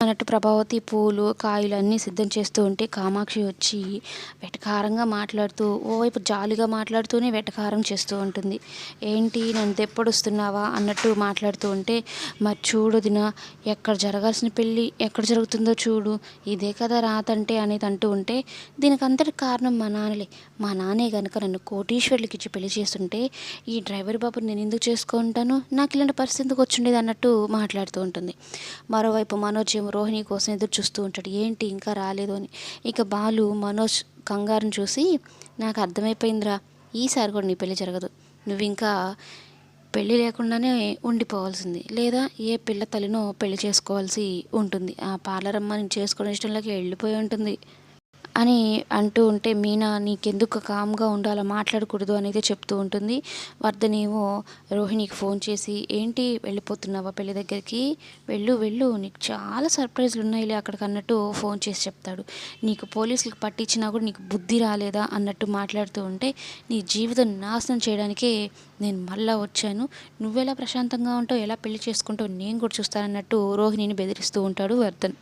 అన్నట్టు ప్రభావతి పూలు, కాయలు అన్నీ సిద్ధం చేస్తూ ఉంటే కామాక్షి వచ్చి వెటకారంగా మాట్లాడుతూ, ఓవైపు జాలిగా మాట్లాడుతూనే వెటకారం చేస్తూ ఉంటుంది. "ఏంటి నన్ను దెప్పొడుస్తున్నావా" అన్నట్టు మాట్లాడుతూ ఉంటే, "మరి చూడు వదిన, ఎక్కడ జరగాల్సిన పెళ్ళి ఎక్కడ జరుగుతుందో చూడు. ఇదే కదా రాతంటే" అనేది అంటూ ఉంటే, దీనికంతటికి కారణం మా నాన్నలే. మా నాన్నే గనక నన్ను కోటీశ్వరులకిచ్చి పెళ్లి చేసుంటే, ఈ డ్రైవర్ బాబుని నేనెందుకు చేసుకుంటాను? నాకిలాంటి పరిస్థితి ఎందుకొచ్చుండేది అన్నట్టు మాట్లాడుతూ ఉంటుంది. మరోవైపు మనోజ్ ఏమో రోహిణి కోసం ఎదురు చూస్తూ ఉంటాడు. ఏంటి ఇంకా రాలేదు అని. ఇక బాలు మనోజ్ కంగారుని చూసి, "నాకు అర్థమైపోయిందిరా, ఈసారి కూడా నీ పెళ్లి జరగదు. నువ్వింకా పెళ్లి లేకుండానే ఉండిపోవాల్సింది. లేదా ఏ పిల్ల తల్లినో పెళ్లి చేసుకోవాల్సి ఉంటుంది. ఆ పార్లరమ్మ నేను చేసుకోవడం ఇష్టం లేక వెళ్ళిపోయి ఉంటుంది" అని అంటూ ఉంటే, మీనా నీకెందుకు కామ్‌గా ఉండు, అలా మాట్లాడకూడదు అనేది చెప్తూ ఉంటుంది. వర్ధనేమో రోహిణికి ఫోన్ చేసి, "ఏంటి వెళ్ళిపోతున్నావా పెళ్లి దగ్గరికి? వెళ్ళు వెళ్ళు, నీకు చాలా సర్ప్రైజ్‌లున్నాయిలే అక్కడికన్నట్టు" ఫోన్ చేసి చెప్తాడు. "నీకు పోలీసులకి పట్టిచ్చినా కూడా నీకు బుద్ధి రాలేదా" అన్నట్టు మాట్లాడుతూ ఉంటే, "నీ జీవితం నాశనం చేయడానికే నేను మళ్ళా వచ్చాను. నువ్వెలా ప్రశాంతంగా ఉంటావు, ఎలా పెళ్లి చేసుకుంటావో నేను కూడా చూస్తానన్నట్టు రోహిణిని బెదిరిస్తూ ఉంటాడు వర్ధన్.